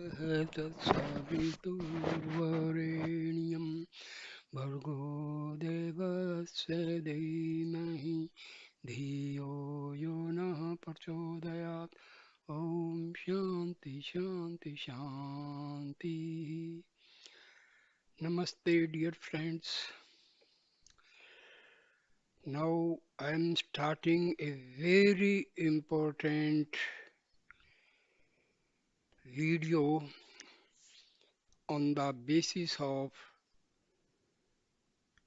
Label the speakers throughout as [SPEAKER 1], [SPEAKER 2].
[SPEAKER 1] तत्सवितुर्वरेण्यं भर्गो देवस्य धीमहि धियो यो नः प्रचोदयात्. Om Shanti Shanti Shanti. Namaste, dear friends. Now I am starting a very important video on the basis of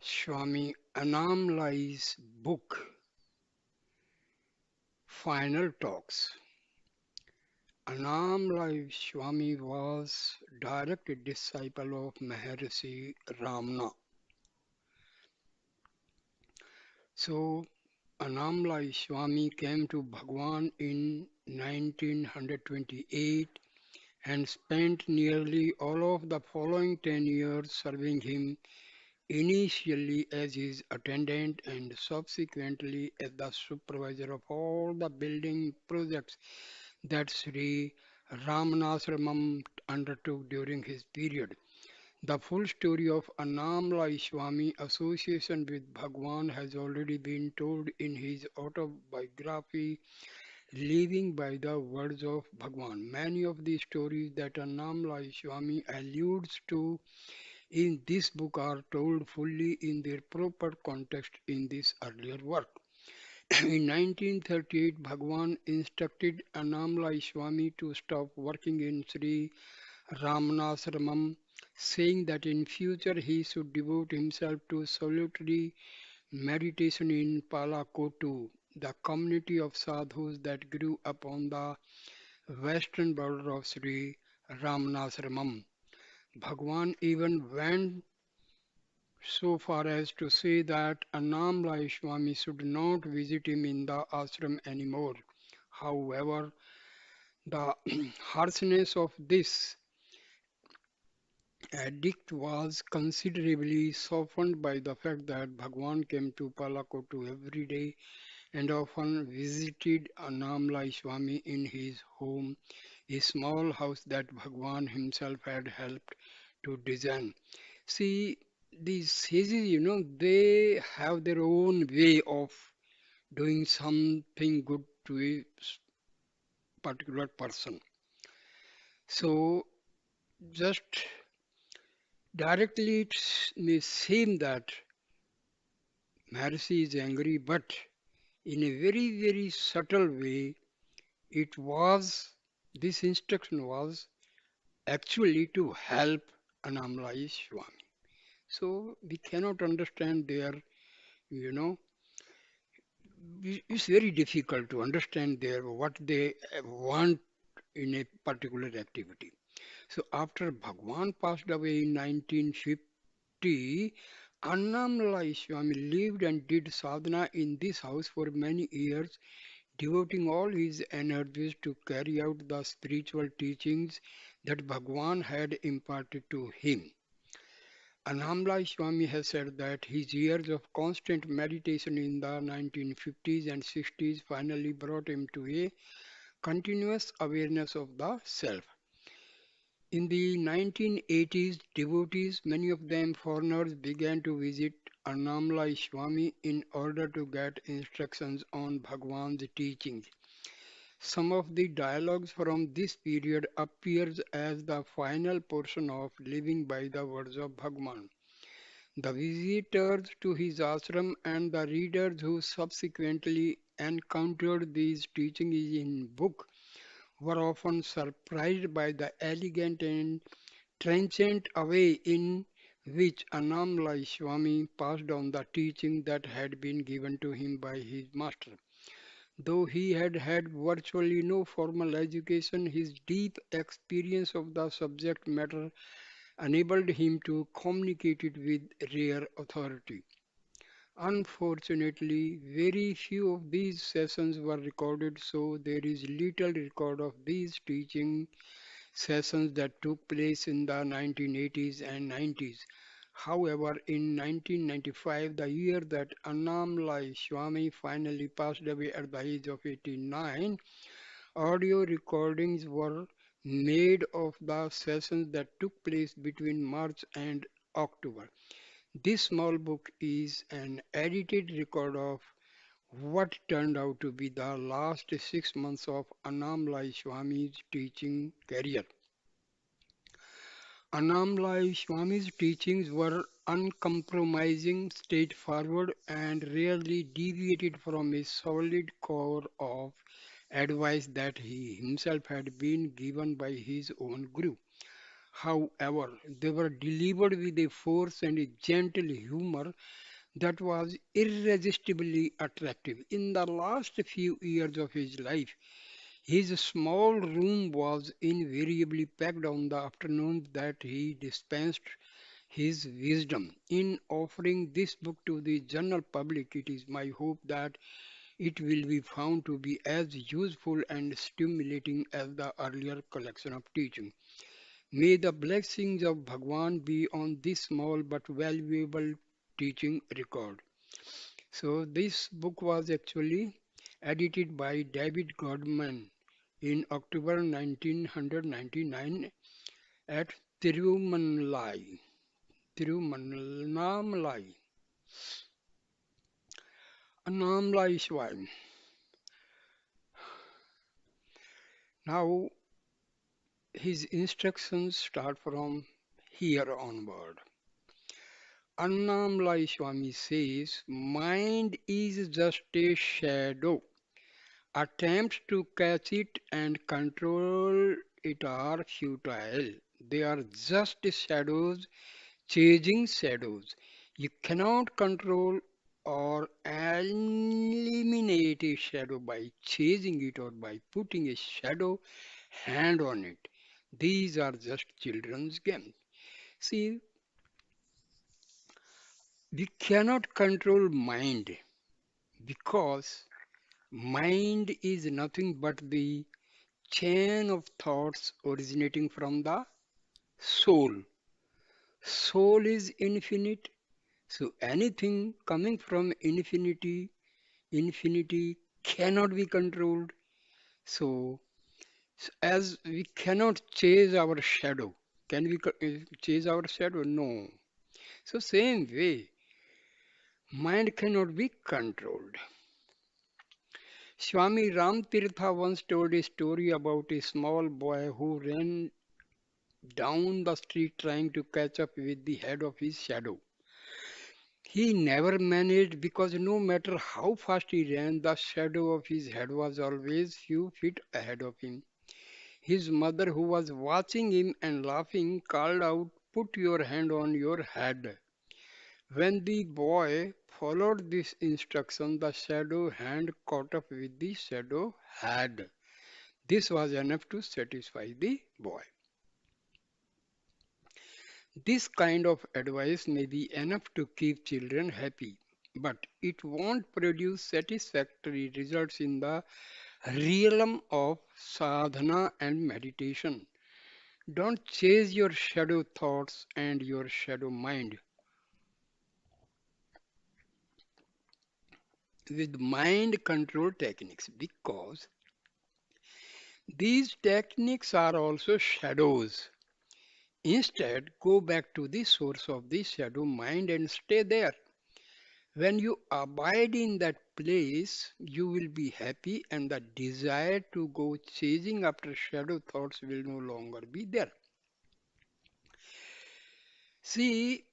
[SPEAKER 1] Swami Annamalai's book, Final Talks. Annamalai Swami was direct disciple of Maharshi Ramana. So Annamalai Swami came to Bhagwan in 1928 and spent nearly all of the following 10 years serving him, initially as his attendant and subsequently as the supervisor of all the building projects that Sri Ramanasramam undertook during his period. The full story of Annamalai Swami association with Bhagwan has already been told in his autobiography, Living by the Words of Bhagwan. Many of the stories that Annamalai Swami alludes to in this book are told fully in their proper context in this earlier work. In 1938, Bhagwan instructed Annamalai Swami to stop working in Sri Ramanasramam, saying that in future he should devote himself to solitary meditation in Palakotu, the community of sadhus that grew up on the western border of Sri Ramanasramam. Bhagwan even went so far as to say that Annamalai Swami should not visit him in the ashram anymore. However, the harshness of this edict was considerably softened by the fact that Bhagwan came to Palakotu every day and often visited Annamalai Swami in his home, a small house that Bhagwan himself had helped to design. See, these sages, they have their own way of doing something good to a particular person. So, just directly it may seem that Maharshi is angry, but in a very, very subtle way, it was, this instruction was actually to help Annamalai Swami. So we cannot understand their, you know, it's very difficult to understand their what they want in a particular activity. So after Bhagwan passed away in 1950, Annamalai Swami lived and did sadhana in this house for many years, devoting all his energies to carry out the spiritual teachings that Bhagwan had imparted to him. Annamalai Swami has said that his years of constant meditation in the 1950s and 60s finally brought him to a continuous awareness of the self. In the 1980s, devotees, many of them foreigners, began to visit Annamalai Swami in order to get instructions on Bhagwan's teachings. Some of the dialogues from this period appears as the final portion of Living by the Words of Bhagwan. The visitors to his ashram and the readers who subsequently encountered these teachings in book were often surprised by the elegant and transient way in which Annamalai Swami passed on the teaching that had been given to him by his master. Though he had had virtually no formal education, his deep experience of the subject matter enabled him to communicate it with rare authority. Unfortunately, very few of these sessions were recorded, so there is little record of these teaching sessions that took place in the 1980s and 90s. However, in 1995, the year that Annamalai Swami finally passed away at the age of 89, audio recordings were made of the sessions that took place between March and October. This small book is an edited record of what turned out to be the last 6 months of Annamalai Swami's teaching career. Annamalai Swami's teachings were uncompromising, straightforward, and rarely deviated from a solid core of advice that he himself had been given by his own guru. However, they were delivered with a force and a gentle humor that was irresistibly attractive. In the last few years of his life, his small room was invariably packed on the afternoons that he dispensed his wisdom. In offering this book to the general public, it is my hope that it will be found to be as useful and stimulating as the earlier collection of teaching. May the blessings of Bhagwan be on this small but valuable teaching record. So, this book was actually edited by David Godman in October 1999 at Tirumanalai. Tirumannamalai. Annamalai Swami. Now, his instructions start from here onward. Annamalai Swami says, mind is just a shadow. Attempts to catch it and control it are futile. They are just shadows chasing shadows. You cannot control or eliminate a shadow by chasing it or by putting a shadow hand on it. These are just children's games. See, we cannot control mind because mind is nothing but the chain of thoughts originating from the soul. Soul is infinite, so anything coming from infinity, infinity cannot be controlled. So, as we cannot chase our shadow, can we chase our shadow? No. So, same way, mind cannot be controlled. Swami Ramtirtha once told a story about a small boy who ran down the street trying to catch up with the head of his shadow. He never managed because no matter how fast he ran, the shadow of his head was always few feet ahead of him. His mother, who was watching him and laughing, called out, "Put your hand on your head." When the boy followed this instruction, the shadow hand caught up with the shadow head. This was enough to satisfy the boy. This kind of advice may be enough to keep children happy, but it won't produce satisfactory results in the realm of sadhana and meditation. Don't chase your shadow thoughts and your shadow mind with mind control techniques because these techniques are also shadows. Instead, go back to the source of the shadow mind and stay there. When you abide in that place, you will be happy, and the desire to go chasing after shadow thoughts will no longer be there. See,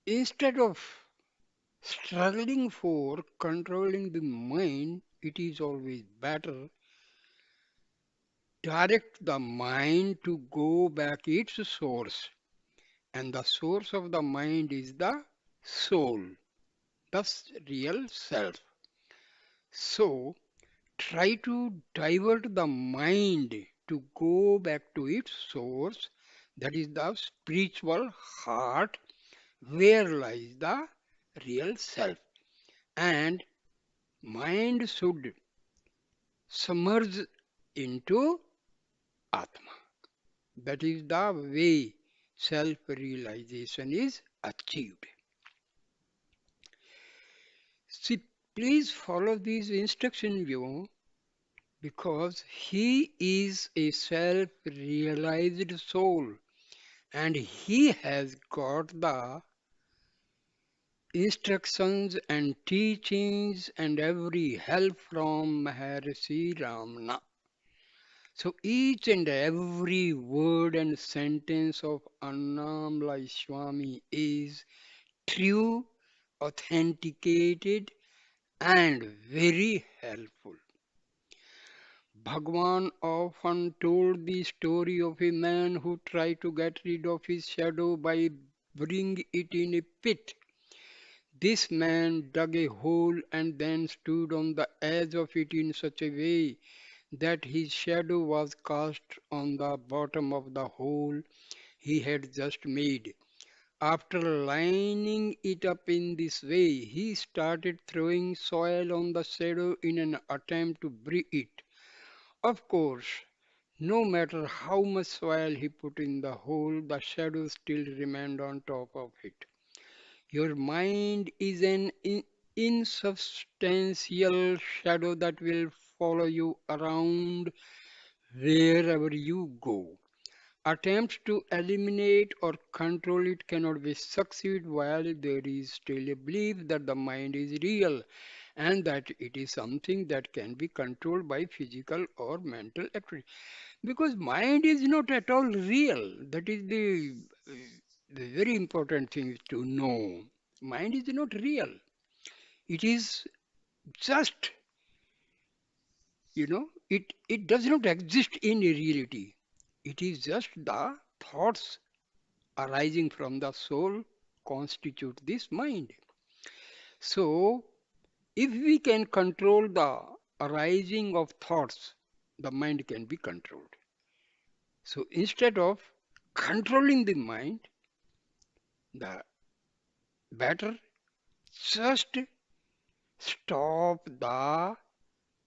[SPEAKER 1] instead of struggling for controlling the mind, it is always better direct the mind to go back its source. And the source of the mind is the soul, the real self. So, try to divert the mind to go back to its source, that is the spiritual heart, where lies the real self. And mind should submerge into Atma. That is the way self realization is achieved. See, please follow these instructions, you know, because he is a self realized soul and he has got the instructions and teachings and every help from Maharshi Ramana. So each and every word and sentence of Annamalai Swami is true, authenticated, and very helpful. Bhagwan often told the story of a man who tried to get rid of his shadow by burying it in a pit. This man dug a hole and then stood on the edge of it in such a way that his shadow was cast on the bottom of the hole he had just made. After lining it up in this way, he started throwing soil on the shadow in an attempt to bury it. Of course, no matter how much soil he put in the hole, the shadow still remained on top of it. Your mind is an insubstantial shadow that will follow you around wherever you go. Attempts to eliminate or control it cannot be succeed while there is still a belief that the mind is real and that it is something that can be controlled by physical or mental activity. Because mind is not at all real. That is the very important thing to know. Mind is not real. It is just, it does not exist in reality. It is just the thoughts arising from the soul constitute this mind. So, if we can control the arising of thoughts, the mind can be controlled. So, instead of controlling the mind, the better just stop the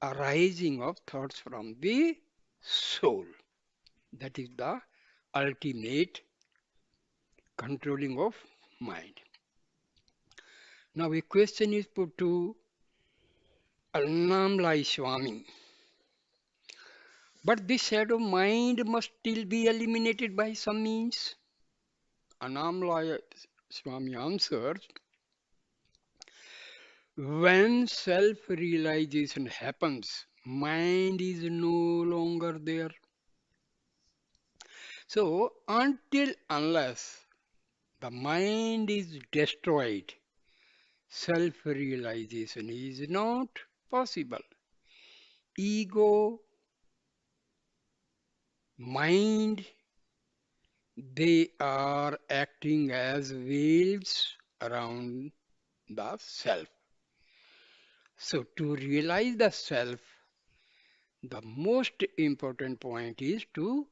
[SPEAKER 1] arising of thoughts from the soul. That is the ultimate controlling of mind. Now, a question is put to Annamalai Swami. But this shadow mind must still be eliminated by some means. Annamalai Swami answers, when self realization happens, mind is no longer there. So, until unless the mind is destroyed, self realization is not possible. Ego, mind, they are acting as veils around the self. So, to realize the self, the most important point is to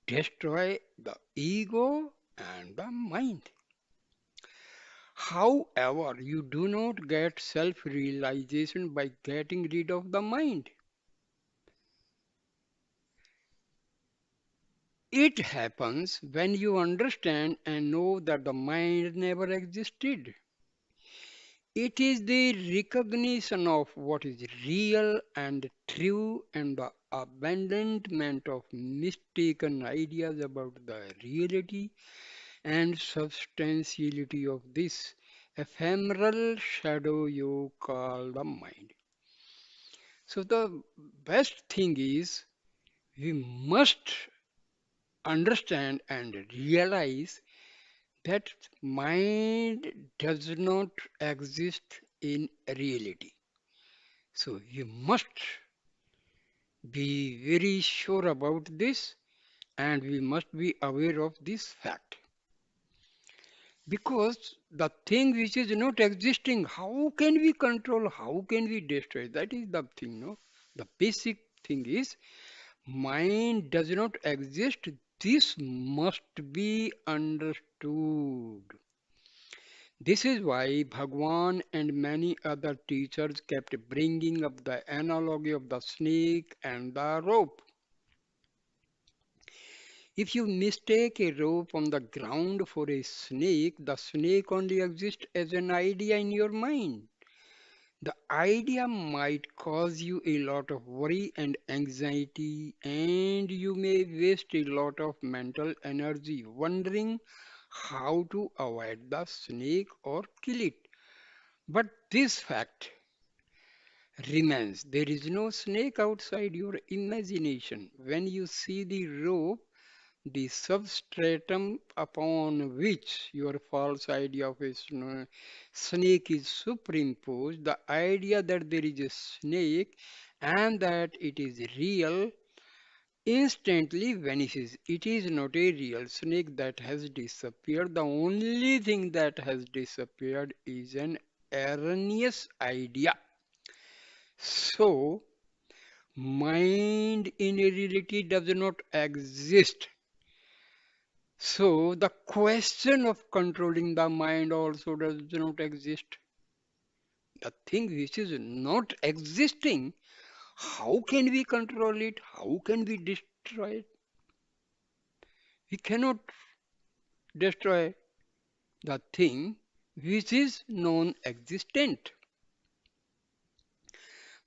[SPEAKER 1] destroy the ego and the mind. However, you do not get self realization by getting rid of the mind. It happens when you understand and know that the mind never existed. It is the recognition of what is real and true and the abandonment of mistaken ideas about the reality and substantiality of this ephemeral shadow you call the mind. So, the best thing is we must understand and realize that mind does not exist in reality. So you must be very sure about this and we must be aware of this fact. Because the thing which is not existing, how can we control, how can we destroy? That is the thing, no? The basic thing is mind does not exist. This must be understood. This is why Bhagwan and many other teachers kept bringing up the analogy of the snake and the rope. If you mistake a rope on the ground for a snake, the snake only exists as an idea in your mind. The idea might cause you a lot of worry and anxiety, and you may waste a lot of mental energy wondering how to avoid the snake or kill it. But this fact remains: there is no snake outside your imagination. When you see the rope, the substratum upon which your false idea of a snake is superimposed, the idea that there is a snake and that it is real instantly vanishes. It is not a real snake that has disappeared. The only thing that has disappeared is an erroneous idea. So, mind in reality does not exist. So the question of controlling the mind also does not exist. The thing which is not existing, how can we control it? How can we destroy it? We cannot destroy the thing which is non-existent.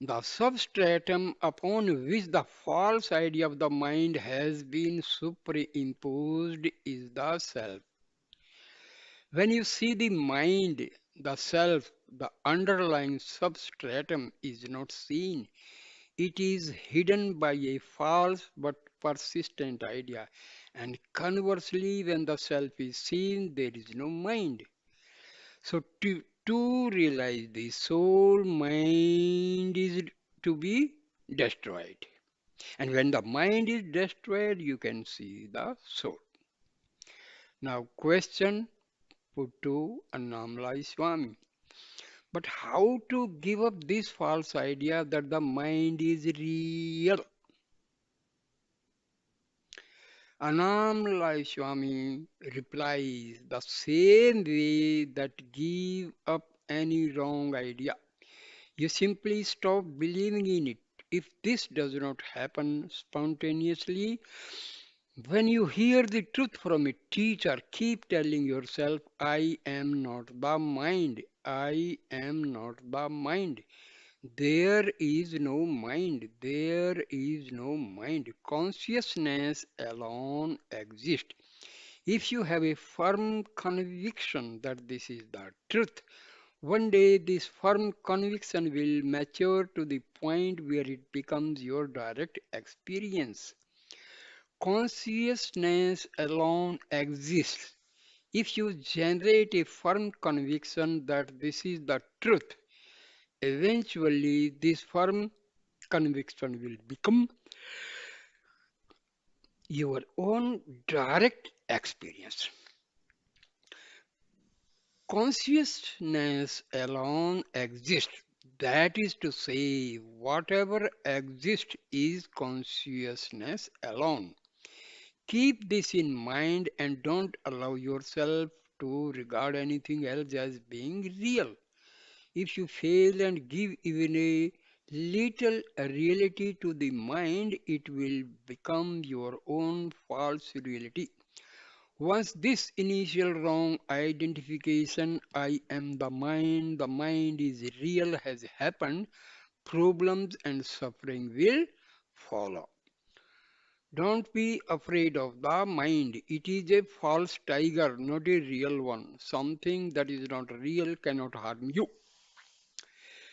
[SPEAKER 1] The substratum upon which the false idea of the mind has been superimposed is the self. When you see the mind, the self, the underlying substratum is not seen. It is hidden by a false but persistent idea. And conversely, when the self is seen, there is no mind. So, to realize the soul, mind is to be destroyed. And when the mind is destroyed, you can see the soul. Now, question put to Annamalai Swami. But how to give up this false idea that the mind is real? Annamalai Swami replies the same way that give up any wrong idea. You simply stop believing in it. If this does not happen spontaneously, when you hear the truth from a teacher, keep telling yourself, I am not the mind. I am not the mind. There is no mind. There is no mind. Consciousness alone exists. If you have a firm conviction that this is the truth, one day this firm conviction will mature to the point where it becomes your direct experience. Consciousness alone exists. If you generate a firm conviction that this is the truth, eventually this firm conviction will become your own direct experience. Consciousness alone exists. That is to say, whatever exists is consciousness alone. Keep this in mind and don't allow yourself to regard anything else as being real. If you fail and give even a little reality to the mind, it will become your own false reality. Once this initial wrong identification, I am the mind is real, has happened, problems and suffering will follow. Don't be afraid of the mind. It is a false tiger, not a real one. Something that is not real cannot harm you.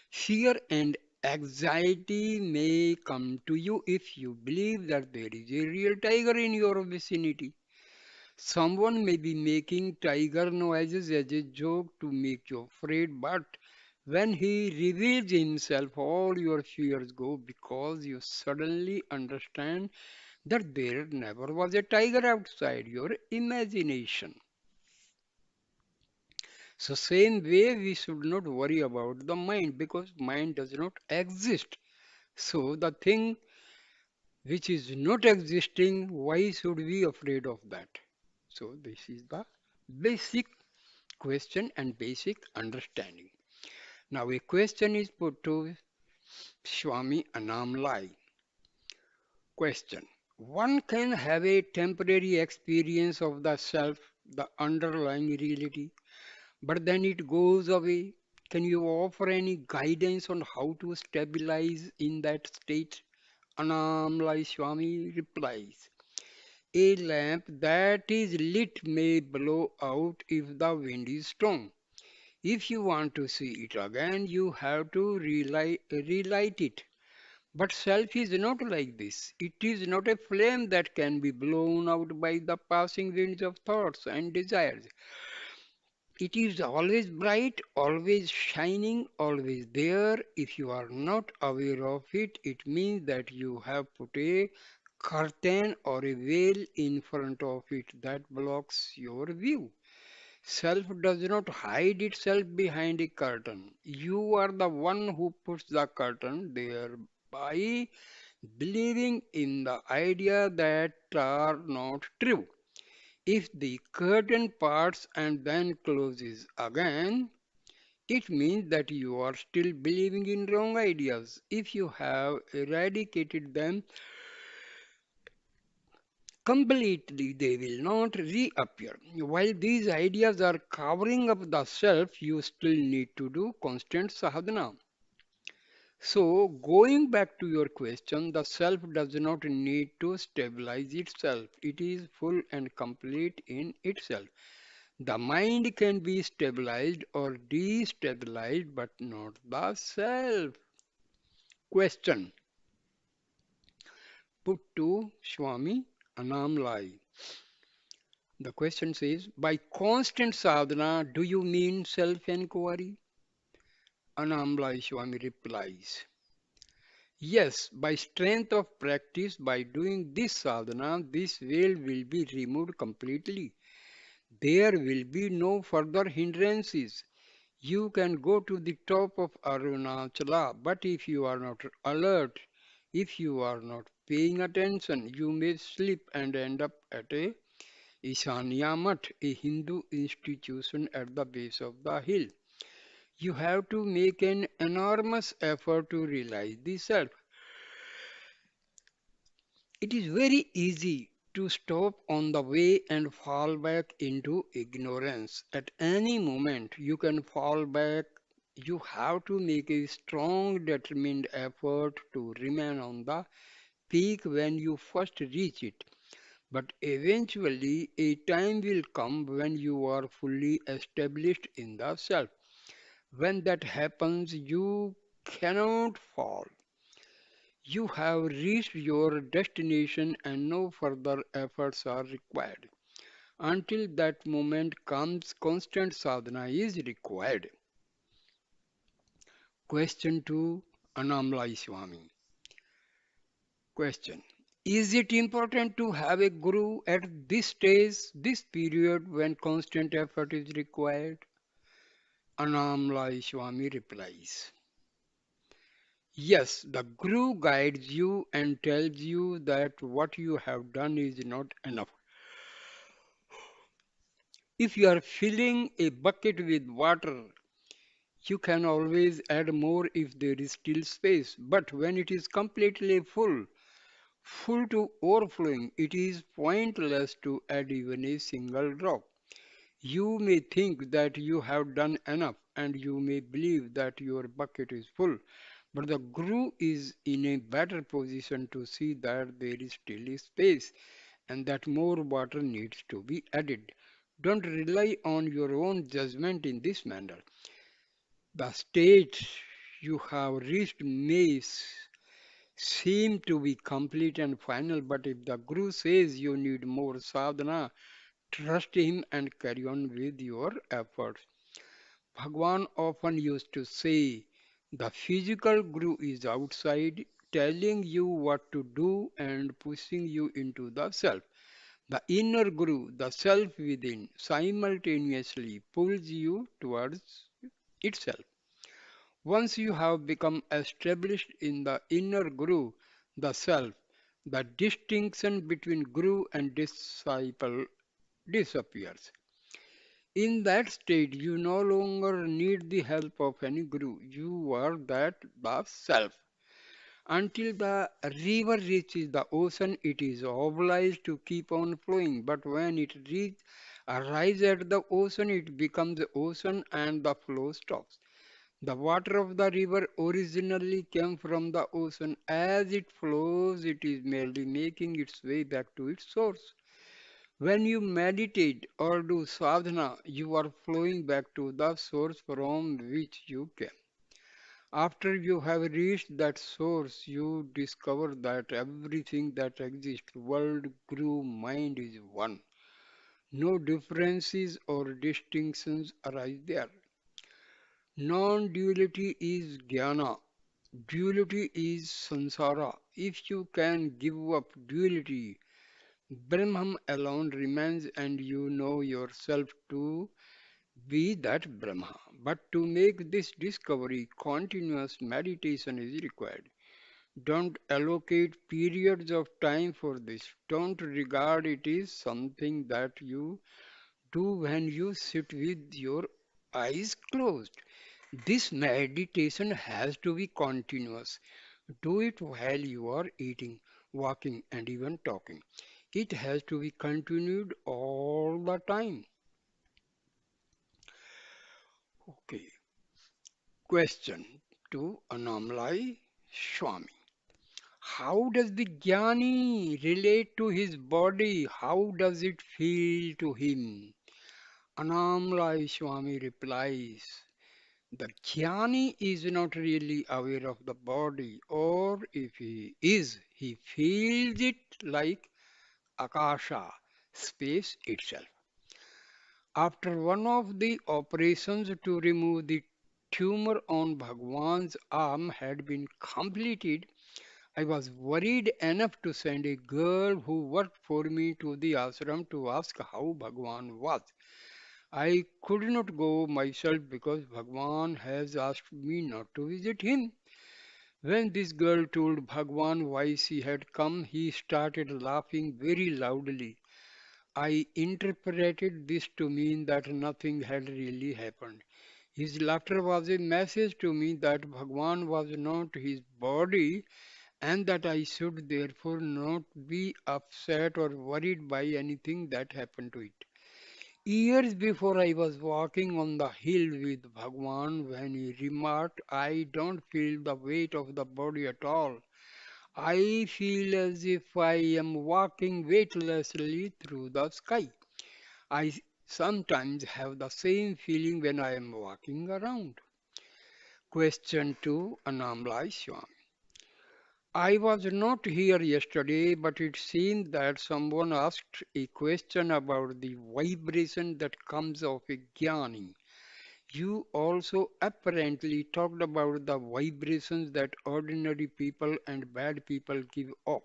[SPEAKER 1] Fear and anxiety may come to you if you believe that there is a real tiger in your vicinity. Someone may be making tiger noises as a joke to make you afraid, but when he reveals himself, all your fears go because you suddenly understand that there never was a tiger outside your imagination. So same way we should not worry about the mind because mind does not exist. So the thing which is not existing, why should we afraid of that? So this is the basic question and basic understanding. Now a question is put to Swami Annamalai. Question. One can have a temporary experience of the self, the underlying reality, but then it goes away. Can you offer any guidance on how to stabilize in that state? Annamalai Swami replies, a lamp that is lit may blow out if the wind is strong. If you want to see it again, you have to relight it. But self is not like this. It is not a flame that can be blown out by the passing winds of thoughts and desires. It is always bright, always shining, always there. If you are not aware of it, it means that you have put a curtain or a veil in front of it that blocks your view. Self does not hide itself behind a curtain. You are the one who puts the curtain there by believing in the idea that are not true. If the curtain parts and then closes again, it means that you are still believing in wrong ideas. If you have eradicated them completely, they will not reappear. While these ideas are covering up the self, you still need to do constant sadhana. So, going back to your question, the self does not need to stabilize itself. It is full and complete in itself. The mind can be stabilized or destabilized, but not the self. Question put to Swami Annamalai. The question says, by constant sadhana, do you mean self-enquiry? Annamalai Swami replies, yes, by strength of practice, by doing this sadhana, this veil will be removed completely. There will be no further hindrances. You can go to the top of Arunachala, but if you are not alert, if you are not paying attention, you may slip and end up at a Ishanya Mutt, a Hindu institution at the base of the hill. You have to make an enormous effort to realize the self. It is very easy to stop on the way and fall back into ignorance. At any moment, you can fall back. You have to make a strong, determined effort to remain on the peak when you first reach it. But eventually, a time will come when you are fully established in the self. When that happens, you cannot fall. You have reached your destination and no further efforts are required. Until that moment comes, constant sadhana is required. Question to Annamalai Swami. Question. Is it important to have a guru at this stage, this period when constant effort is required? Annamalai Swami replies. Yes, the guru guides you and tells you that what you have done is not enough. If you are filling a bucket with water, you can always add more if there is still space. But when it is completely full, full to overflowing, it is pointless to add even a single drop. You may think that you have done enough and you may believe that your bucket is full, but the guru is in a better position to see that there is still a space and that more water needs to be added. Don't rely on your own judgment in this manner. The state you have reached may seem to be complete and final, but if the Guru says you need more sadhana, trust him and carry on with your efforts. Bhagwan often used to say, the physical Guru is outside, telling you what to do and pushing you into the self. The inner Guru, the self within, simultaneously pulls you towards itself. Once you have become established in the inner Guru, the self, the distinction between Guru and disciple disappears. In that state, you no longer need the help of any Guru. You are that the self. Until the river reaches the ocean, it is obliged to keep on flowing. But when it arrives at the ocean, it becomes the ocean and the flow stops. The water of the river originally came from the ocean. As it flows, it is merely making its way back to its source. When you meditate or do sadhana, you are flowing back to the source from which you came. After you have reached that source, you discover that everything that exists, world, group, mind is one. No differences or distinctions arise there. Non-duality is jnana. Duality is samsara. If you can give up duality, Brahman alone remains and you know yourself to be that Brahma. But to make this discovery, continuous meditation is required. Don't allocate periods of time for this. Don't regard it as something that you do when you sit with your eyes closed. This meditation has to be continuous. Do it while you are eating, walking, and even talking. It has to be continued all the time. Okay. Question to Annamalai Swami. How does the jnani relate to his body? How does it feel to him? Annamalai Swami replies, the jnani is not really aware of the body, or if he is, he feels it like akasha, space itself. After one of the operations to remove the tumor on Bhagwan's arm had been completed, I was worried enough to send a girl who worked for me to the ashram to ask how Bhagwan was. I could not go myself because Bhagwan has asked me not to visit him. When this girl told Bhagwan why she had come, he started laughing very loudly. I interpreted this to mean that nothing had really happened. His laughter was a message to me that Bhagwan was not his body and that I should therefore not be upset or worried by anything that happened to it. Years before, I was walking on the hill with Bhagwan when he remarked, I don't feel the weight of the body at all. I feel as if I am walking weightlessly through the sky. I sometimes have the same feeling when I am walking around. Question 2, Annamalai Swami. I was not here yesterday, but it seemed that someone asked a question about the vibration that comes of a jnani. You also apparently talked about the vibrations that ordinary people and bad people give off.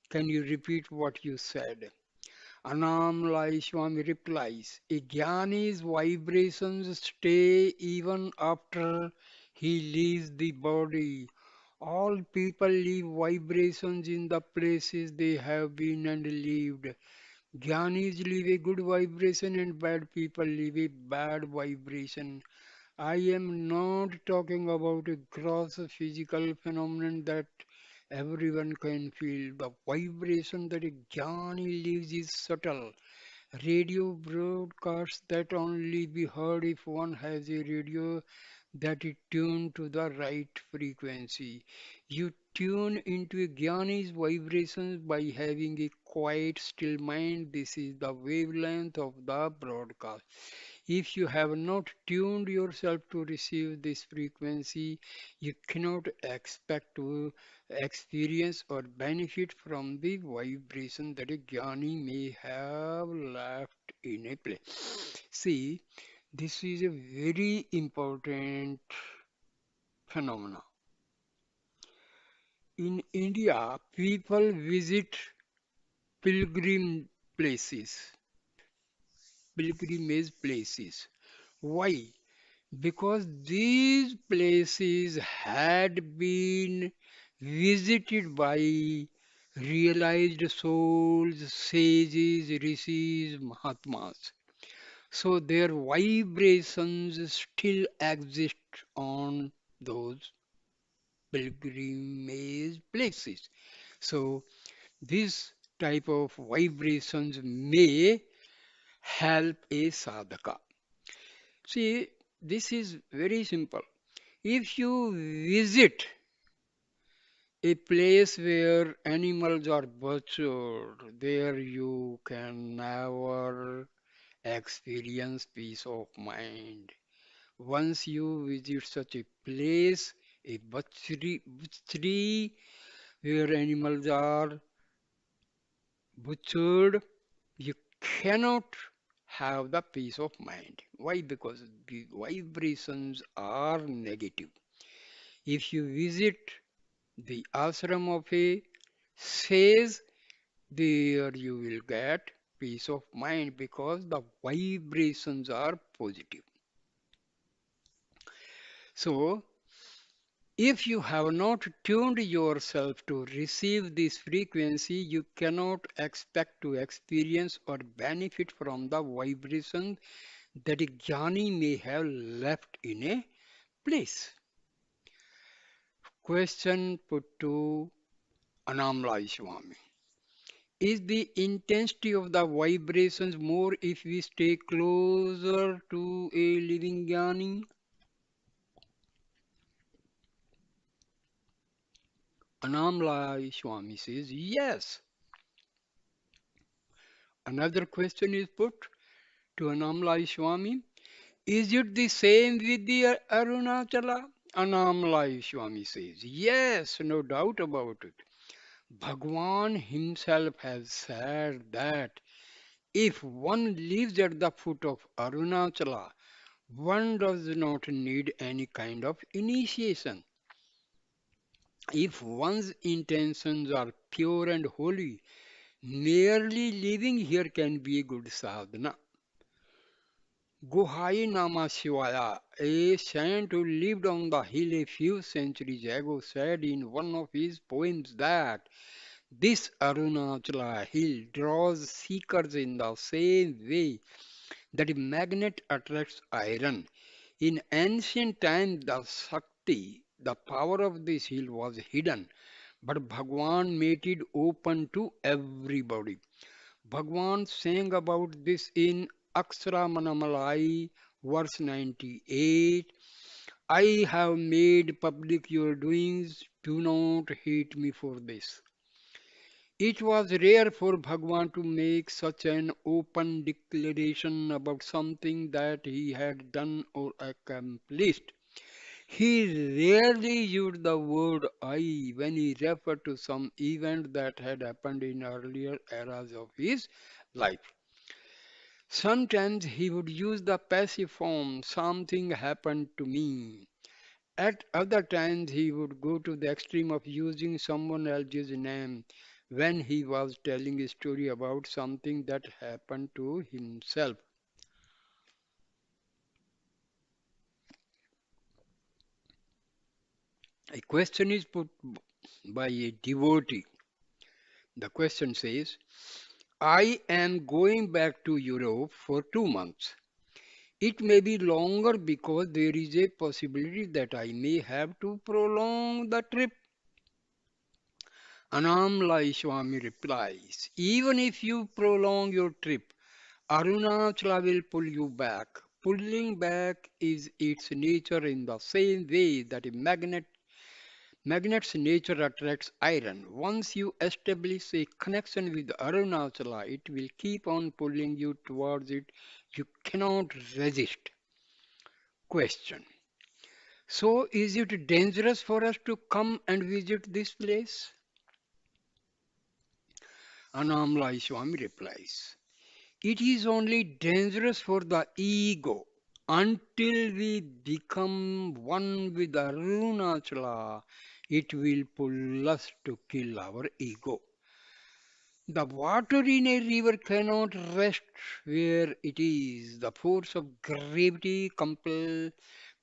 [SPEAKER 1] Can you repeat what you said? Annamalai Swami replies, a jnani's vibrations stay even after he leaves the body. All people leave vibrations in the places they have been and lived. Jnanis leave a good vibration and bad people leave a bad vibration. I am not talking about a gross physical phenomenon that everyone can feel. The vibration that a jnani leaves is subtle. Radio broadcasts that only be heard if one has a radio that is tuned to the right frequency. You tune into a jnani's vibrations by having a quiet, still mind. This is the wavelength of the broadcast. If you have not tuned yourself to receive this frequency, you cannot expect to experience or benefit from the vibration that a jnani may have left in a place. See, this is a very important phenomena. In India, people visit pilgrim places, pilgrimage places. Why? Because these places had been visited by realized souls, sages, rishis, mahatmas. So their vibrations still exist on those pilgrimage places. So this type of vibrations may help a sadhaka. See, this is very simple. If you visit a place where animals are butchered, there you can never experience peace of mind. Once you visit such a place, a butchery where animals are butchered, you cannot have the peace of mind. Why? Because the vibrations are negative. If you visit the ashram of a sage, there you will get peace of mind because the vibrations are positive. So, if you have not tuned yourself to receive this frequency, you cannot expect to experience or benefit from the vibration that a jnani may have left in a place. Question put to Annamalai Swami. Is the intensity of the vibrations more if we stay closer to a living jnani? Annamalai Swami says yes. Another question is put to Annamalai Swami. Is it the same with the Arunachala? Annamalai Swami says yes, no doubt about it. Bhagwan himself has said that if one lives at the foot of Arunachala, one does not need any kind of initiation. If one's intentions are pure and holy, merely living here can be a good sadhana. Gohai Nama Shivaya, a saint who lived on the hill a few centuries ago, said in one of his poems that this Arunachala hill draws seekers in the same way that a magnet attracts iron. In ancient times, the Shakti, the power of this hill was hidden, but Bhagwan made it open to everybody. Bhagwan sang about this in Annamalai, verse 98. I have made public your doings, do not hate me for this. It was rare for Bhagwan to make such an open declaration about something that he had done or accomplished. He rarely used the word I when he referred to some event that had happened in earlier eras of his life. Sometimes he would use the passive form, something happened to me. At other times, he would go to the extreme of using someone else's name when he was telling a story about something that happened to himself. A question is put by a devotee. The question says, I am going back to Europe for 2 months. It may be longer because there is a possibility that I may have to prolong the trip. Annamalai Swami replies, even if you prolong your trip, Arunachala will pull you back. Pulling back is its nature in the same way that a magnet's nature attracts iron. Once you establish a connection with Arunachala, it will keep on pulling you towards it. You cannot resist. Question. So, is it dangerous for us to come and visit this place? Annamalai Swami replies, it is only dangerous for the ego until we become one with Arunachala. It will pull us to kill our ego. The water in a river cannot rest where it is. The force of gravity compels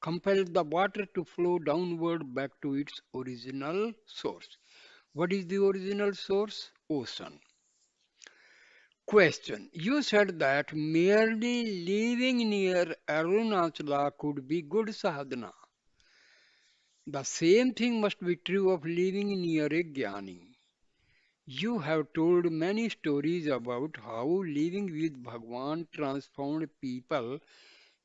[SPEAKER 1] the water to flow downward back to its original source. What is the original source? Ocean. Question. You said that merely living near Arunachala could be good sadhana. The same thing must be true of living near a jnani. You have told many stories about how living with Bhagwan transformed people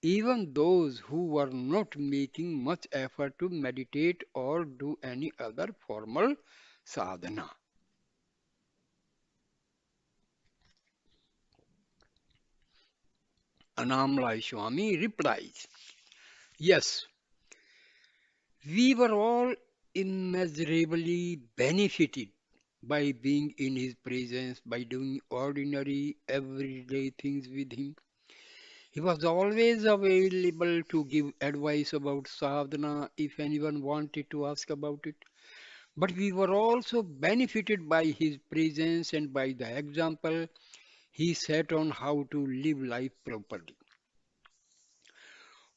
[SPEAKER 1] even those who were not making much effort to meditate or do any other formal sadhana. Annamalai Swami replies, yes, we were all immeasurably benefited by being in his presence, by doing ordinary, everyday things with him. He was always available to give advice about sadhana if anyone wanted to ask about it. But we were also benefited by his presence and by the example he set on how to live life properly.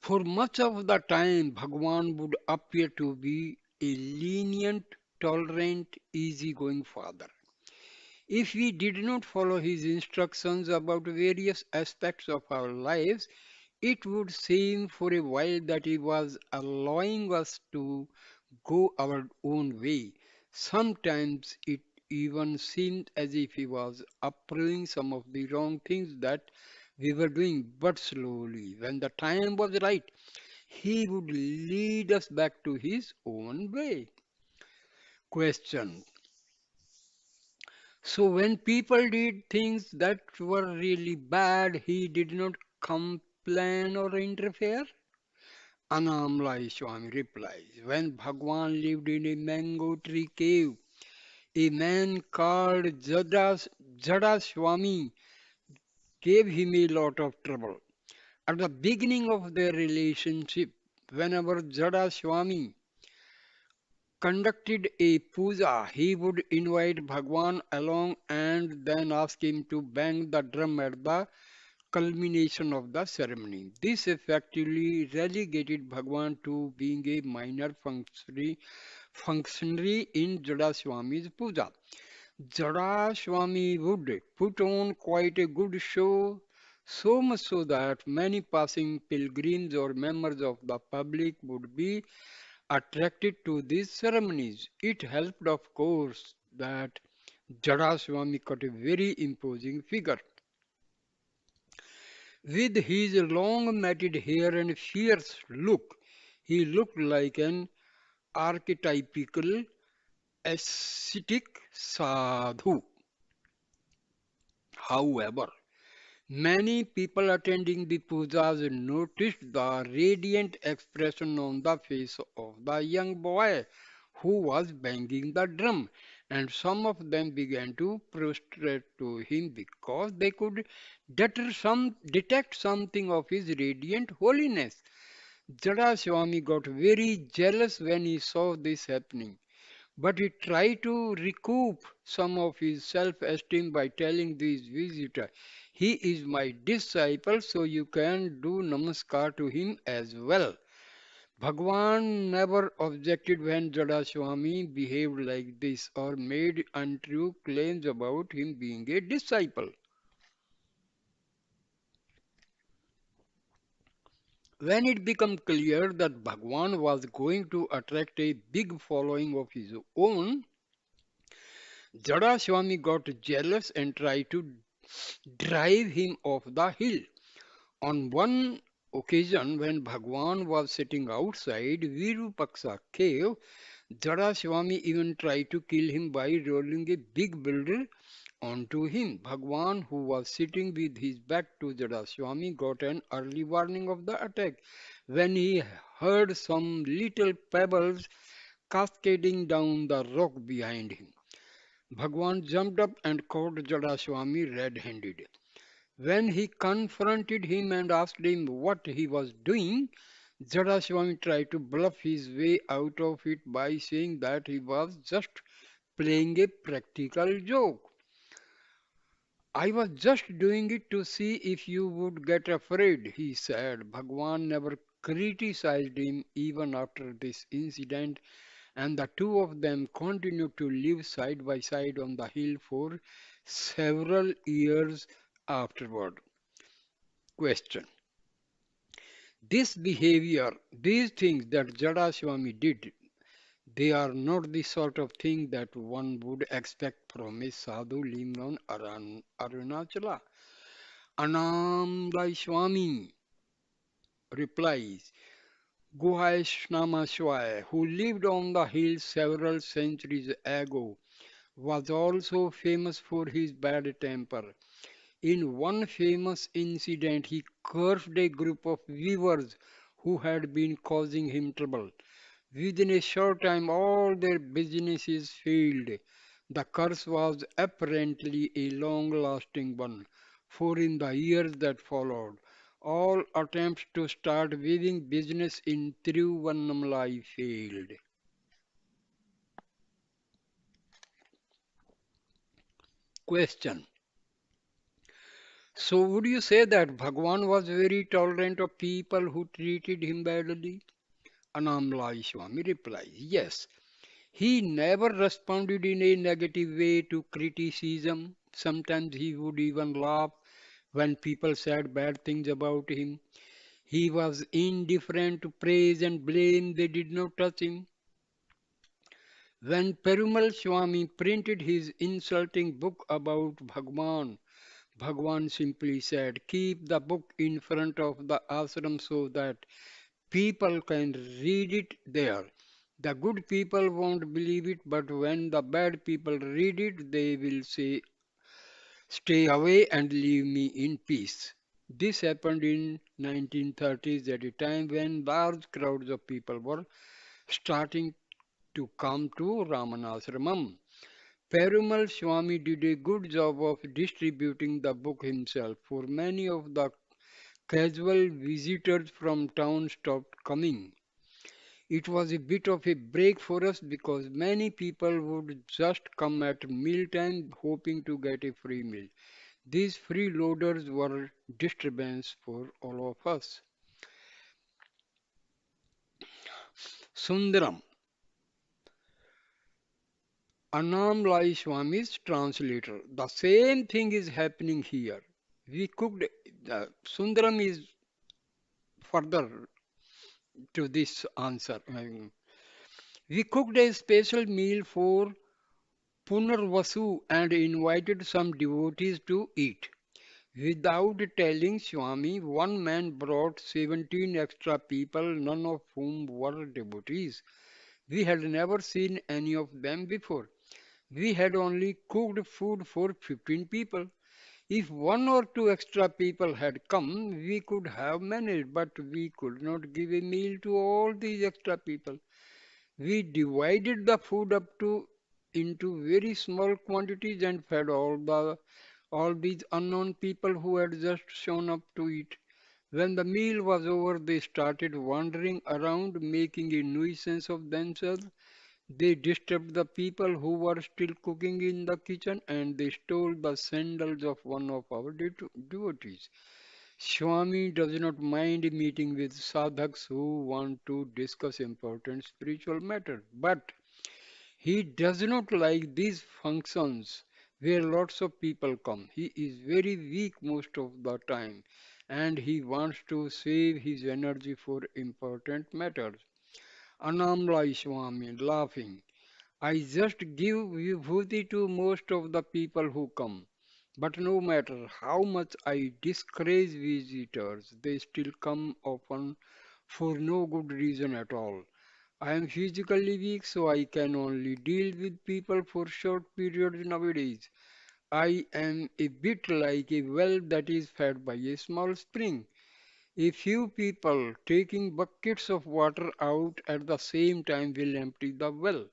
[SPEAKER 1] For much of the time, Bhagwan would appear to be a lenient, tolerant, easygoing father. If we did not follow his instructions about various aspects of our lives, it would seem for a while that he was allowing us to go our own way. Sometimes it even seemed as if he was approving some of the wrong things that we were doing, but slowly, when the time was right, he would lead us back to his own way. Question. So, when people did things that were really bad, he did not complain or interfere? Annamalai Swami replies, when Bhagwan lived in a mango tree cave, a man called Jada Swami gave him a lot of trouble. At the beginning of their relationship, whenever Jada Swami conducted a puja, he would invite Bhagwan along and then ask him to bang the drum at the culmination of the ceremony. This effectively relegated Bhagwan to being a minor functionary in Jada Swami's puja. Jada Swami would put on quite a good show, so much so that many passing pilgrims or members of the public would be attracted to these ceremonies. It helped, of course, that Jada Swami got a very imposing figure. With his long matted hair and fierce look, he looked like an archetypical ascetic sadhu. However, many people attending the pujas noticed the radiant expression on the face of the young boy who was banging the drum, and some of them began to prostrate to him because they could detect something of his radiant holiness. Jada Swami got very jealous when he saw this happening. But he tried to recoup some of his self-esteem by telling these visitors, he is my disciple, so you can do namaskar to him as well. Bhagwan never objected when Jada Swami behaved like this or made untrue claims about him being a disciple. When it became clear that Bhagwan was going to attract a big following of his own, Jada Swami got jealous and tried to drive him off the hill. On one occasion, when Bhagwan was sitting outside Virupaksa cave, Jada Swami even tried to kill him by rolling a big boulder onto him. Bhagwan, who was sitting with his back to Jada Swami, got an early warning of the attack when he heard some little pebbles cascading down the rock behind him. Bhagwan jumped up and caught Jada Swami red-handed. When he confronted him and asked him what he was doing, Jada Swami tried to bluff his way out of it by saying that he was just playing a practical joke. I was just doing it to see if you would get afraid, he said. Bhagwan never criticized him even after this incident, and the two of them continued to live side by side on the hill for several years afterward. Question. This behavior, these things that Jada Swami did, they are not the sort of thing that one would expect from a sadhu living on Arunachala. Anam Swami. replies, Guhaishnamashwai, who lived on the hill several centuries ago, was also famous for his bad temper. In one famous incident, he cursed a group of weavers who had been causing him trouble. Within a short time, all their businesses failed. The curse was apparently a long lasting one, for in the years that followed, all attempts to start weaving business in Tiruvannamalai failed. Question. So, would you say that Bhagwan was very tolerant of people who treated him badly? Annamalai Swami replies, yes. He never responded in a negative way to criticism. Sometimes he would even laugh when people said bad things about him. He was indifferent to praise and blame, they did not touch him. When Perumal Swami printed his insulting book about Bhagwan, Bhagwan simply said, keep the book in front of the ashram so that people can read it there. The good people won't believe it, but when the bad people read it, they will say, stay away and leave me in peace. This happened in 1930s at a time when large crowds of people were starting to come to Ramanasramam. Perumal Swami did a good job of distributing the book himself, for many of the casual visitors from town stopped coming. It was a bit of a break for us because many people would just come at mealtime hoping to get a free meal. These freeloaders were disturbance for all of us. Sundaram, Annamalai Swami's translator. The same thing is happening here. We cooked, Sundaram is further to this answer. We cooked a special meal for Punarvasu and invited some devotees to eat. Without telling Swami, one man brought 17 extra people, none of whom were devotees. We had never seen any of them before. We had only cooked food for 15 people. If one or two extra people had come, we could have managed, but we could not give a meal to all these extra people. We divided the food up to into very small quantities and fed all these unknown people who had just shown up to eat. When the meal was over, they started wandering around, making a nuisance of themselves. They disturbed the people who were still cooking in the kitchen and they stole the sandals of one of our devotees. Swami does not mind meeting with sadhaks who want to discuss important spiritual matters, but he does not like these functions where lots of people come. He is very weak most of the time and he wants to save his energy for important matters. Anamlai Swami laughing. I just give vibhuti to most of the people who come. But no matter how much I discourage visitors, they still come often for no good reason at all. I am physically weak, so I can only deal with people for short periods nowadays. I am a bit like a well that is fed by a small spring. A few people taking buckets of water out at the same time will empty the well.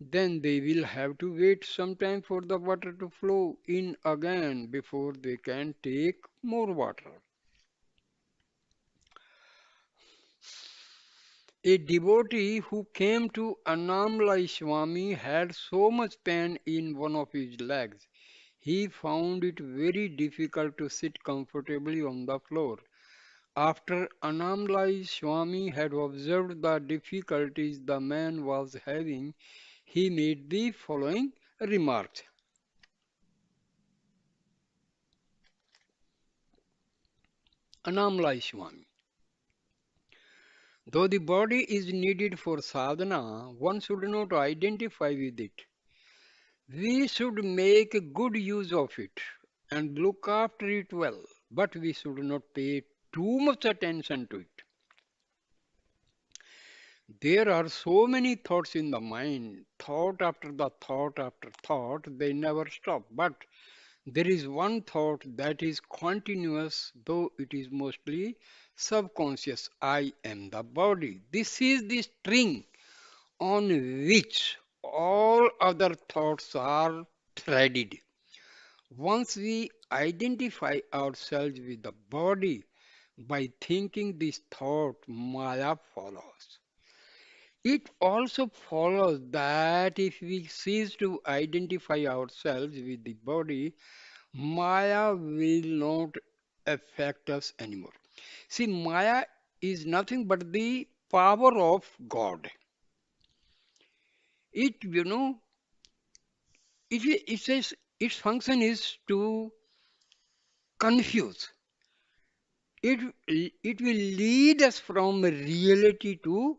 [SPEAKER 1] Then they will have to wait some time for the water to flow in again before they can take more water. A devotee who came to Annamalai Swami had so much pain in one of his legs. He found it very difficult to sit comfortably on the floor. After Annamalai Swami had observed the difficulties the man was having, he made the following remarks. Annamalai Swami. Though the body is needed for sadhana, one should not identify with it. We should make good use of it and look after it well, but we should not pay too much attention to it. There are so many thoughts in the mind, thought after the thought after thought, they never stop. But there is one thought that is continuous, though it is mostly subconscious. I am the body. This is the string on which all other thoughts are threaded. Once we identify ourselves with the body by thinking this thought, Maya follows. It also follows that if we cease to identify ourselves with the body, Maya will not affect us anymore. See, Maya is nothing but the power of God. It, it says its function is to confuse. It will lead us from reality to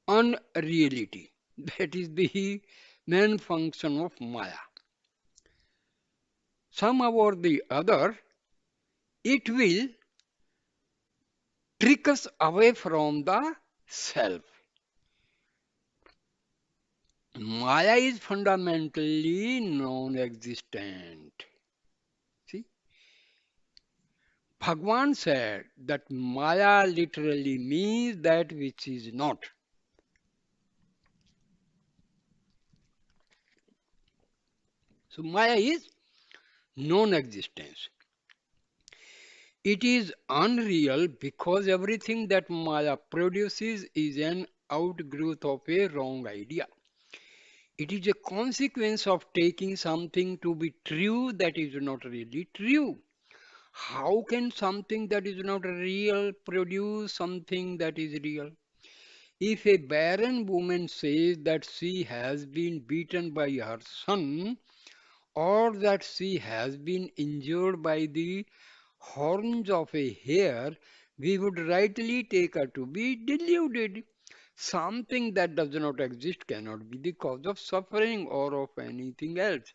[SPEAKER 1] unreality. That is the main function of Maya. Somehow or the other, it will trick us away from the self. Maya is fundamentally non-existent. See, Bhagwan said that Maya literally means that which is not. So Maya is non-existence. It is unreal because everything that Maya produces is an outgrowth of a wrong idea. It is a consequence of taking something to be true that is not really true. How can something that is not real produce something that is real? If a barren woman says that she has been beaten by her son, or that she has been injured by the horns of a hare, we would rightly take her to be deluded. Something that does not exist cannot be the cause of suffering or of anything else.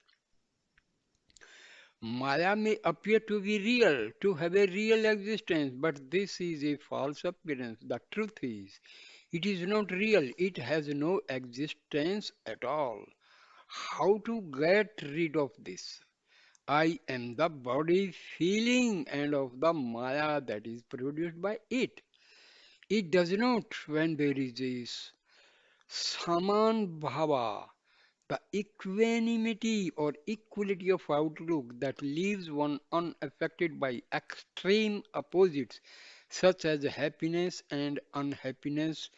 [SPEAKER 1] Maya may appear to be real, to have a real existence, but this is a false appearance. The truth is, it is not real, it has no existence at all. How to get rid of this? I am the body feeling and of the Maya that is produced by it. It does not when there is this Saman Bhava, the equanimity or equality of outlook that leaves one unaffected by extreme opposites such as happiness and unhappiness,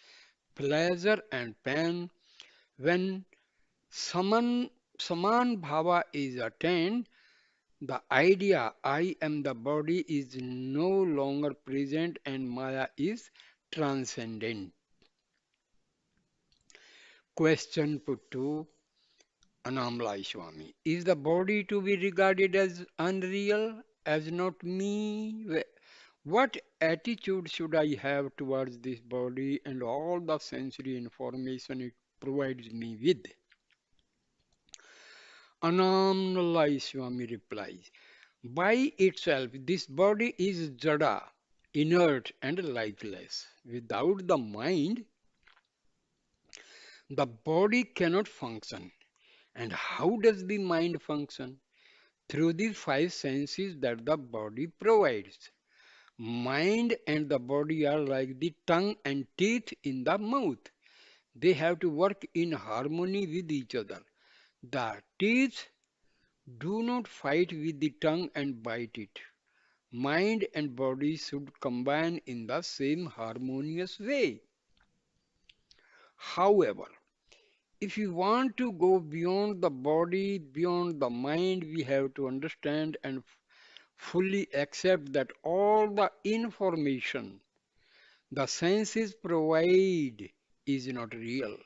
[SPEAKER 1] pleasure and pain. When Saman, Saman Bhava is attained, the idea I am the body is no longer present and Maya is transcendent. Question put to Annamalai Swami. Is the body to be regarded as unreal, as not me? What attitude should I have towards this body and all the sensory information it provides me with? Annamalai Swami replies, by itself, this body is jada, inert and lifeless. Without the mind, the body cannot function. And how does the mind function? Through the five senses that the body provides. Mind and the body are like the tongue and teeth in the mouth. They have to work in harmony with each other. The teeth do not fight with the tongue and bite it. Mind and body should combine in the same harmonious way. However, if we want to go beyond the body, beyond the mind, we have to understand and fully accept that all the information the senses provide is not real.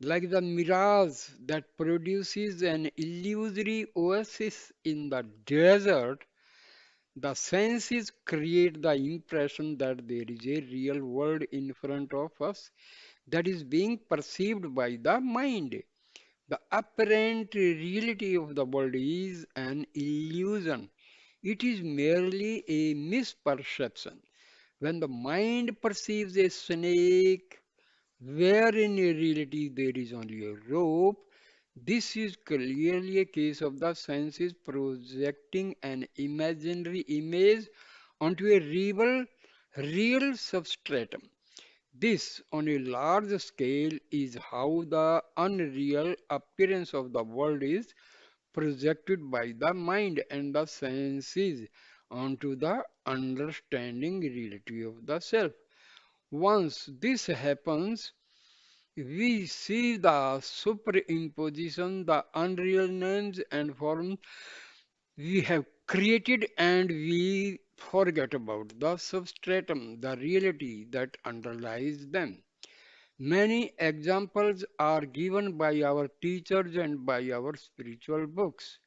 [SPEAKER 1] Like the mirage that produces an illusory oasis in the desert, the senses create the impression that there is a real world in front of us that is being perceived by the mind. The apparent reality of the world is an illusion. It is merely a misperception. When the mind perceives a snake where in reality there is only a rope, this is clearly a case of the senses projecting an imaginary image onto a real substratum. This, on a large scale, is how the unreal appearance of the world is projected by the mind and the senses onto the understanding reality of the self. Once this happens, we see the superimposition, the unreal names and forms we have created, and we forget about the substratum, the reality that underlies them. Many examples are given by our teachers and by our spiritual books.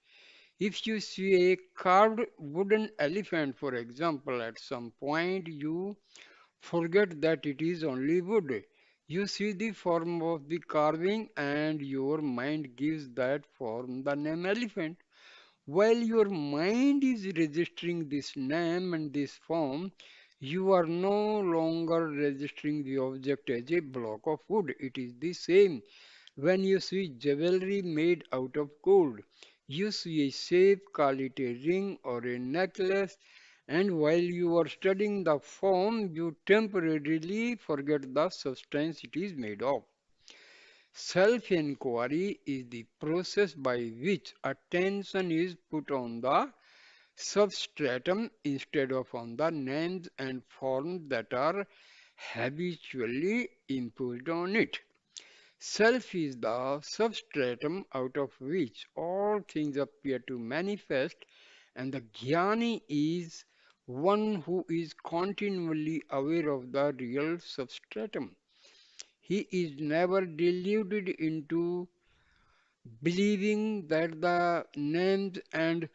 [SPEAKER 1] If you see a carved wooden elephant, for example, at some point you forget that it is only wood. You see the form of the carving and your mind gives that form the name elephant. While your mind is registering this name and this form, you are no longer registering the object as a block of wood. It is the same when you see jewelry made out of gold. You see a shape, call it a ring or a necklace, and while you are studying the form, you temporarily forget the substance it is made of. Self inquiry is the process by which attention is put on the substratum instead of on the names and forms that are habitually imposed on it. Self is the substratum out of which all things appear to manifest, and the jnani is one who is continually aware of the real substratum. He is never deluded into believing that the names and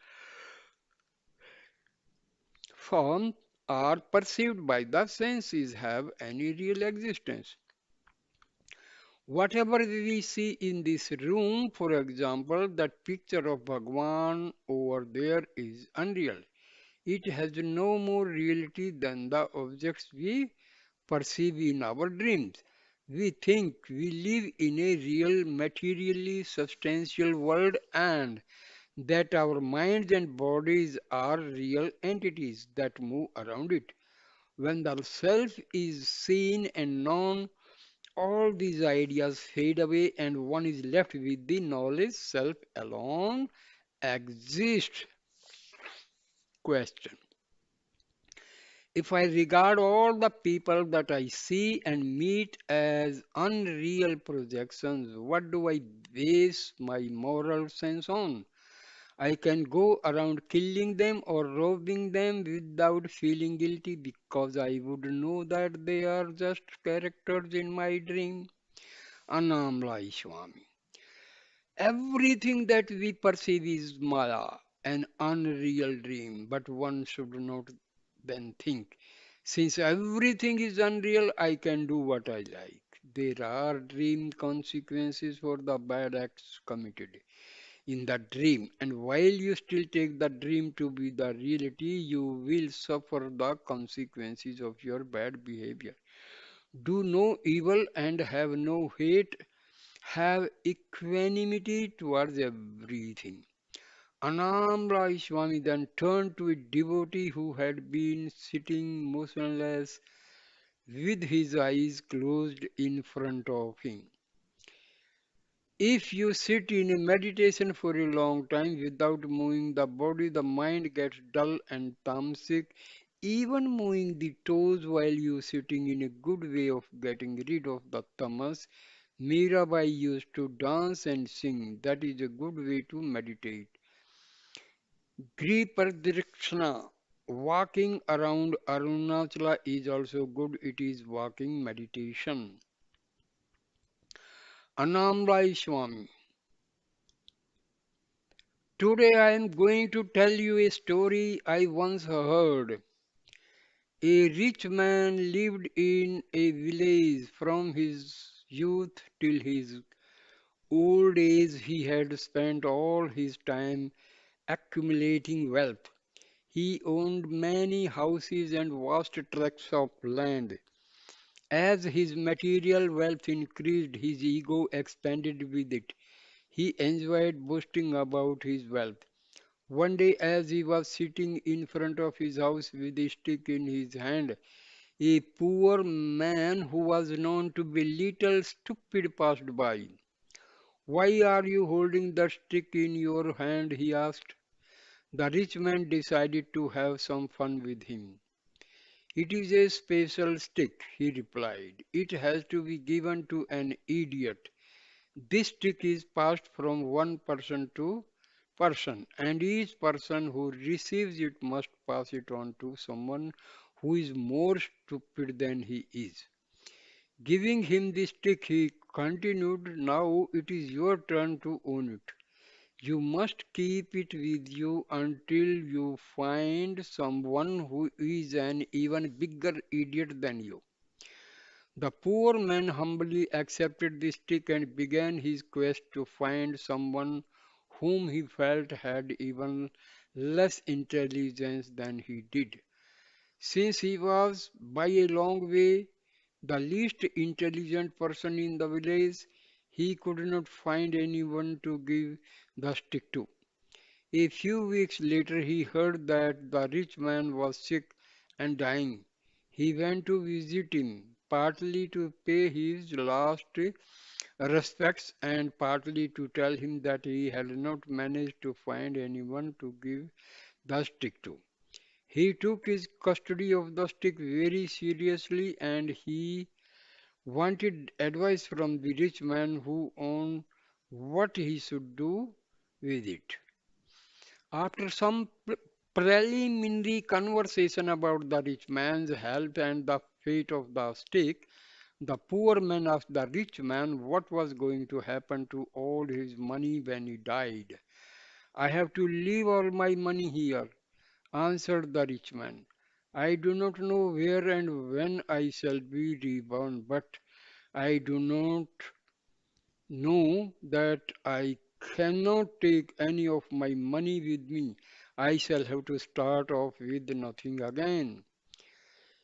[SPEAKER 1] forms are perceived by the senses have any real existence. Whatever we see in this room, for example, that picture of Bhagwan over there is unreal. It has no more reality than the objects we perceive in our dreams. We think we live in a real, materially substantial world and that our minds and bodies are real entities that move around it. When the self is seen and known, all these ideas fade away and one is left with the knowledge self alone exists. Question. If I regard all the people that I see and meet as unreal projections, what do I base my moral sense on? I can go around killing them or robbing them without feeling guilty because I would know that they are just characters in my dream. Annamalai Swami. Everything that we perceive is Maya, an unreal dream, but one should not then think. Since everything is unreal, I can do what I like. There are dream consequences for the bad acts committed in the dream, and while you still take the dream to be the reality, you will suffer the consequences of your bad behavior. Do no evil and have no hate, have equanimity towards everything. Annamalai Swami then turned to a devotee who had been sitting motionless with his eyes closed in front of him. If you sit in a meditation for a long time without moving the body, the mind gets dull and tamasic. Even moving the toes while you sitting in a good way of getting rid of the tamas. Mirabai used to dance and sing. That is a good way to meditate. Gripadrikshana, walking around Arunachala is also good. It is walking meditation. Annamalai Swami. Today I am going to tell you a story I once heard. A rich man lived in a village from his youth till his old age. He had spent all his time accumulating wealth. He owned many houses and vast tracts of land. As his material wealth increased, his ego expanded with it. He enjoyed boasting about his wealth. One day, as he was sitting in front of his house with a stick in his hand, a poor man who was known to be little stupid passed by. Why are you holding that stick in your hand? He asked. The rich man decided to have some fun with him. It is a special stick, he replied. It has to be given to an idiot. This stick is passed from one person to person, and each person who receives it must pass it on to someone who is more stupid than he is. Giving him the stick, he continued, now it is your turn to own it. You must keep it with you until you find someone who is an even bigger idiot than you. The poor man humbly accepted the stick and began his quest to find someone whom he felt had even less intelligence than he did. Since he was by a long way the least intelligent person in the village, he could not find anyone to give the stick to. A few weeks later, he heard that the rich man was sick and dying. He went to visit him, partly to pay his last respects and partly to tell him that he had not managed to find anyone to give the stick to. He took his custody of the stick very seriously and he wanted advice from the rich man who owned what he should do with it. After some preliminary conversation about the rich man's health and the fate of the stick, the poor man asked the rich man what was going to happen to all his money when he died. I have to leave all my money here, answered the rich man. I do not know where and when I shall be reborn, but I do not know that I cannot take any of my money with me. I shall have to start off with nothing again.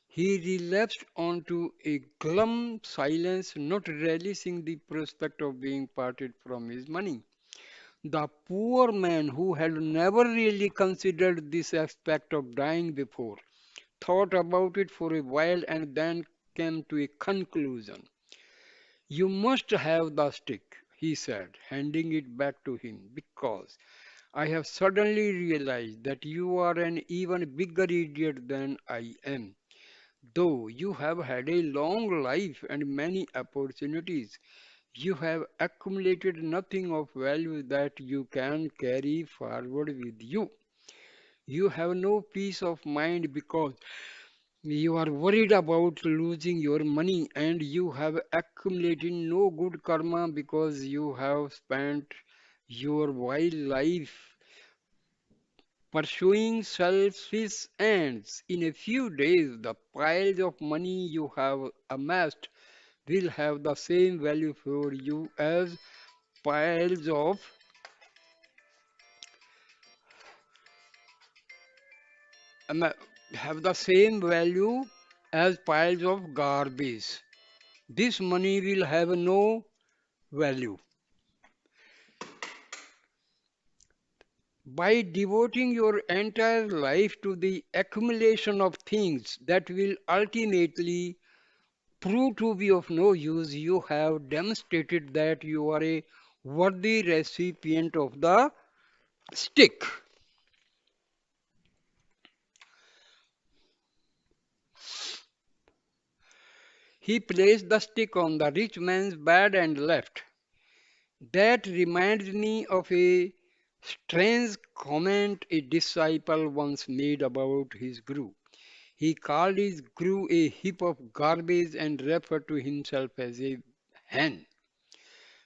[SPEAKER 1] He relapsed onto a glum silence, not relishing the prospect of being parted from his money. The poor man, who had never really considered this aspect of dying before, thought about it for a while and then came to a conclusion. You must have the stick, he said, handing it back to him, because I have suddenly realized that you are an even bigger idiot than I am. Though you have had a long life and many opportunities, you have accumulated nothing of value that you can carry forward with you. You have no peace of mind because you are worried about losing your money, and you have accumulated no good karma because you have spent your wild life pursuing selfish ends. In a few days, the piles of money you have amassed will have the same value for you as piles of ama- have the same value as piles of garbage. This money will have no value. By devoting your entire life to the accumulation of things that will ultimately prove to be of no use, you have demonstrated that you are a worthy recipient of the stick. He placed the stick on the rich man's bed and left. That reminds me of a strange comment a disciple once made about his guru. He called his guru a heap of garbage and referred to himself as a hen.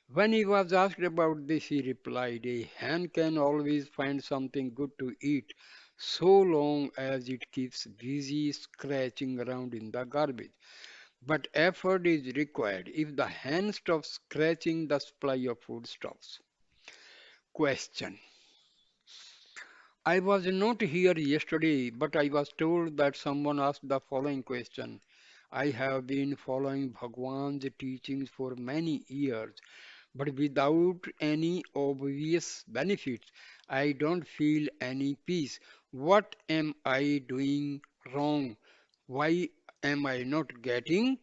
[SPEAKER 1] When he was asked about this, he replied, a hen can always find something good to eat so long as it keeps busy scratching around in the garbage. But effort is required. If the hen stops scratching, the supply of food stops. Question. I was not here yesterday, but I was told that someone asked the following question. I have been following Bhagwan's teachings for many years, but without any obvious benefits. I don't feel any peace. What am I doing wrong? Why am I not getting